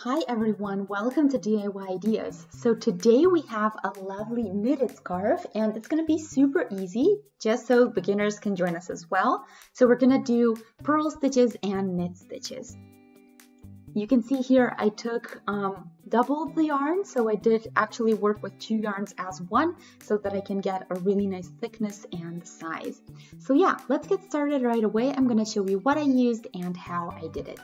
Hi everyone, welcome to DIY Ideas. So today we have a lovely knitted scarf and it's going to be super easy just so beginners can join us as well. So we're going to do purl stitches and knit stitches. You can see here I took double the yarn, so I did actually work with 2 yarns as one so that I can get a really nice thickness and size. So yeah, let's get started right away. I'm going to show you what I used and how I did it.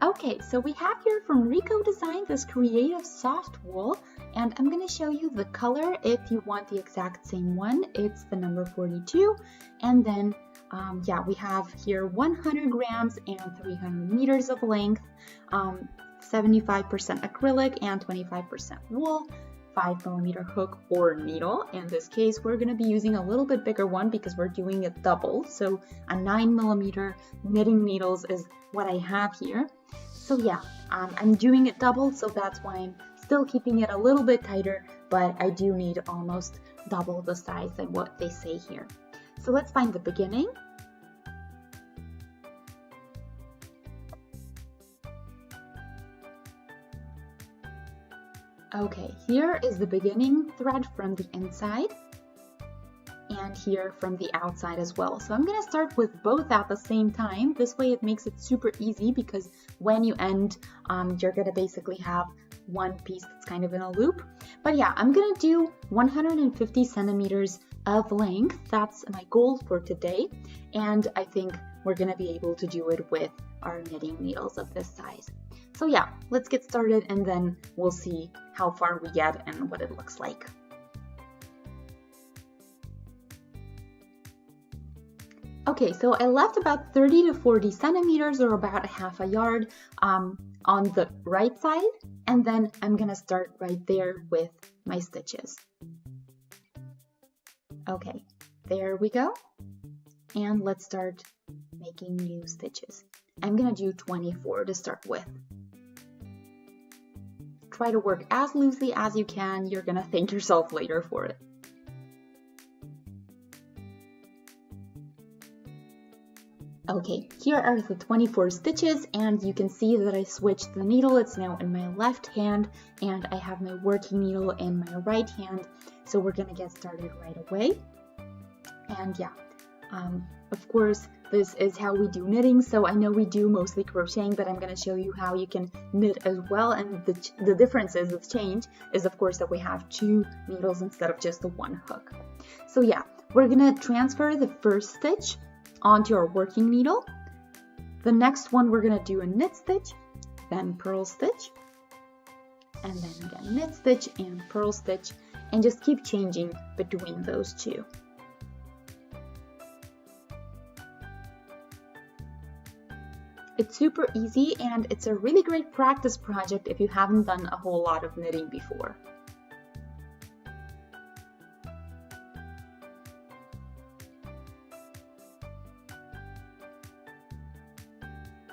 Okay, so we have here from Rico Design this creative soft wool, and I'm going to show you the color if you want the exact same one. It's the number 42, and then we have here 100 grams and 300 meters of length, 75% acrylic and 25% wool, 5mm hook or needle. In this case, we're going to be using a little bit bigger one because we're doing it double, so a 9mm knitting needles is what I have here. So yeah, I'm doing it double, so that's why I'm still keeping it a little bit tighter, but I do need almost double the size than what they say here. So let's find the beginning. Okay, here is the beginning thread from the inside, and here from the outside as well. So I'm going to start with both at the same time. This way it makes it super easy because when you end, you're going to basically have one piece that's kind of in a loop. But yeah, I'm going to do 150 centimeters of length. That's my goal for today. And I think we're going to be able to do it with our knitting needles of this size. So yeah, let's get started and then we'll see how far we get and what it looks like. Okay, so I left about 30 to 40 centimeters or about half a yard on the right side, and then I'm gonna start right there with my stitches. Okay, there we go. And let's start making new stitches. I'm gonna do 24 to start with. Try to work as loosely as you can. You're gonna thank yourself later for it. Okay, here are the 24 stitches, and you can see that I switched the needle. It's now in my left hand and I have my working needle in my right hand. So we're gonna get started right away. And yeah, of course, this is how we do knitting. So I know we do mostly crocheting, but I'm gonna show you how you can knit as well. And the difference is, the change is of course that we have 2 needles instead of just the 1 hook. So yeah, we're gonna transfer the first stitch onto our working needle. The next one we're gonna do a knit stitch, then purl stitch, and then again knit stitch and purl stitch, and just keep changing between those two. It's super easy and it's a really great practice project if you haven't done a whole lot of knitting before.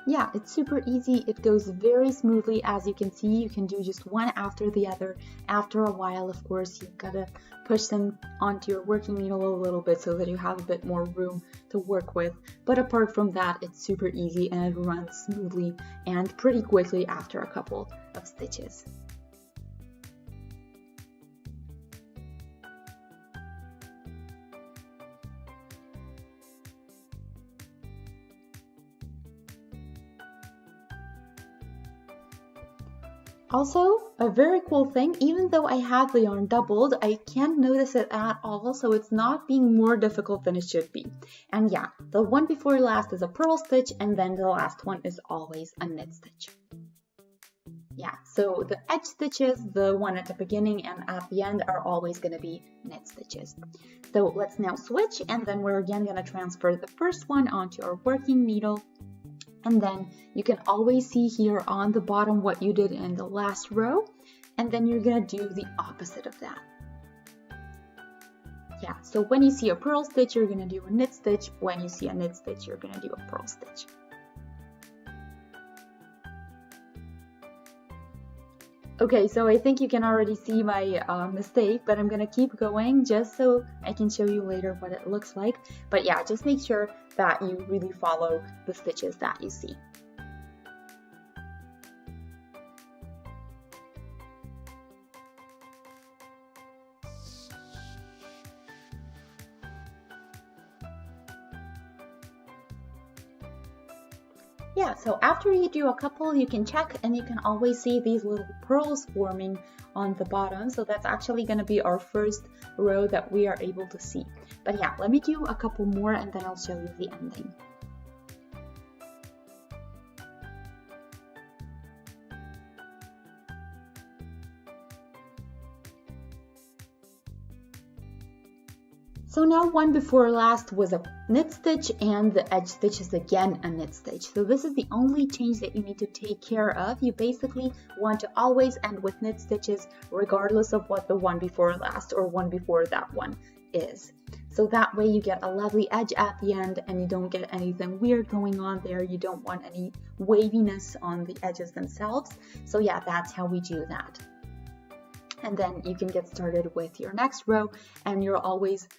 Yeah, it's super easy. It goes very smoothly. As you can see, you can do just one after the other. After a while, of course, you've got to push them onto your working needle a little bit so that you have a bit more room to work with. But apart from that, it's super easy and it runs smoothly and pretty quickly after a couple of stitches. Also, a very cool thing, even though I have the yarn doubled, I can't notice it at all, so it's not being more difficult than it should be. And yeah, the one before last is a purl stitch, and then the last one is always a knit stitch. Yeah, so the edge stitches, the one at the beginning and at the end, are always going to be knit stitches. So let's now switch, and then we're again going to transfer the first one onto our working needle. And then you can always see here on the bottom what you did in the last row, and then you're gonna do the opposite of that. Yeah, so when you see a purl stitch, you're gonna do a knit stitch. When you see a knit stitch, you're gonna do a purl stitch. Okay, so I think you can already see my mistake, but I'm gonna keep going just so I can show you later what it looks like. But yeah, just make sure that you really follow the stitches that you see. Yeah, so after you do a couple, you can check and you can always see these little pearls forming on the bottom. So that's actually going to be our first row that we are able to see. But yeah, let me do a couple more and then I'll show you the ending. So now one before last was a knit stitch and the edge stitch is again a knit stitch. So this is the only change that you need to take care of. You basically want to always end with knit stitches regardless of what the one before last or one before that one is. So that way you get a lovely edge at the end and you don't get anything weird going on there. You don't want any waviness on the edges themselves. So yeah, that's how we do that. And then you can get started with your next row and you're always,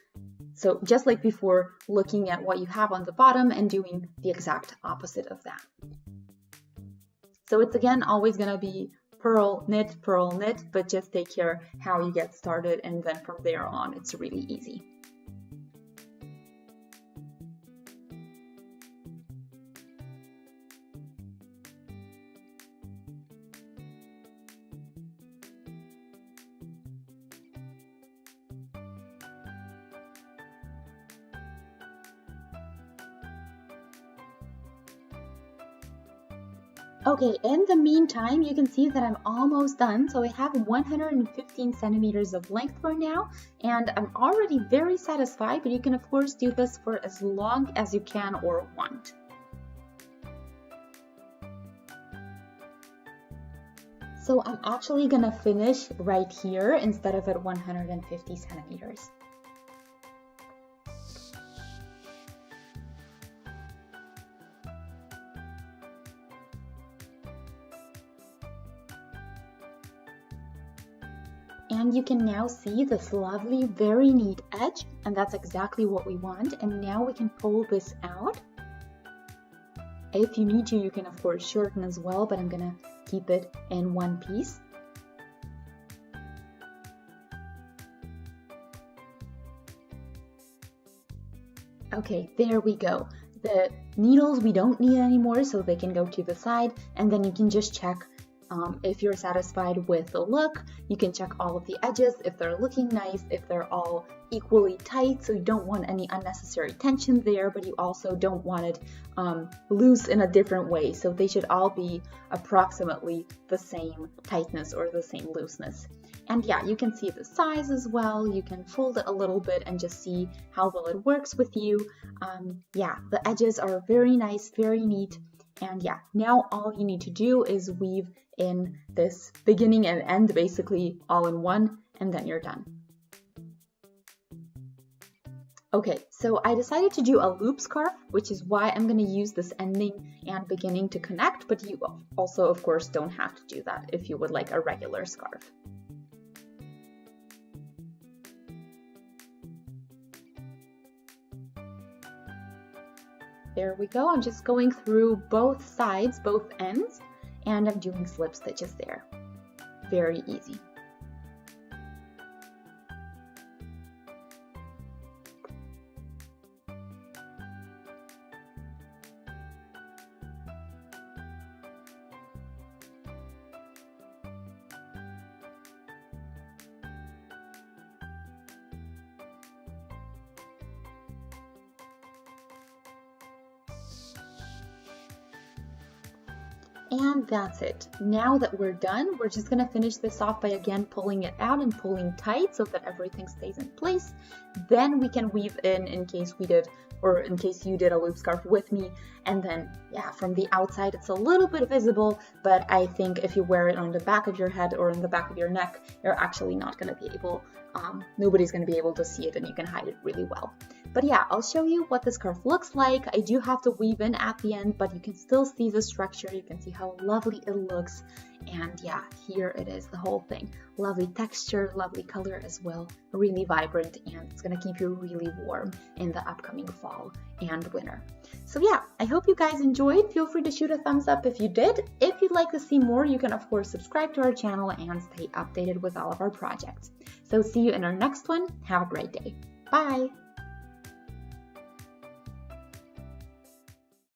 so just like before, looking at what you have on the bottom and doing the exact opposite of that. So it's again always going to be purl, knit, but just take care how you get started and then from there on it's really easy. Okay, in the meantime, you can see that I'm almost done. So I have 115 centimeters of length for now, and I'm already very satisfied, but you can of course do this for as long as you can or want. So I'm actually gonna finish right here instead of at 150 centimeters. And you can now see this lovely, very neat edge, and that's exactly what we want. And now we can pull this out. If you need to, you can of course shorten as well, but I'm gonna keep it in one piece. Okay, there we go. The needles we don't need anymore, so they can go to the side, and then you can just check if you're satisfied with the look. You can check all of the edges, if they're looking nice, if they're all equally tight, so you don't want any unnecessary tension there, but you also don't want it loose in a different way. So they should all be approximately the same tightness or the same looseness. And yeah, you can see the size as well. You can fold it a little bit and just see how well it works with you. Yeah, the edges are very nice, very neat. And yeah, now all you need to do is weave in this beginning and end basically all in one, and then you're done. Okay, so I decided to do a loop scarf, which is why I'm going to use this ending and beginning to connect, but you also of course don't have to do that if you would like a regular scarf. There we go. I'm just going through both sides, both ends, and I'm doing slip stitches there. Very easy. And that's it. Now that we're done, we're just gonna finish this off by again pulling it out and pulling tight so that everything stays in place. Then we can weave in case we did, or in case you did a loop scarf with me. And then, yeah, from the outside, it's a little bit visible, but I think if you wear it on the back of your head or in the back of your neck, you're actually not gonna be able, nobody's gonna be able to see it and you can hide it really well. But yeah, I'll show you what the scarf looks like. I do have to weave in at the end, but you can still see the structure. You can see how lovely it looks. And yeah, here it is, the whole thing. Lovely texture, lovely color as well, really vibrant, and it's gonna keep you really warm in the upcoming fall and winter. So yeah, I hope you guys enjoyed. Feel free to shoot a thumbs up if you did. If you'd like to see more, you can of course subscribe to our channel and stay updated with all of our projects. So see you in our next one. Have a great day. Bye!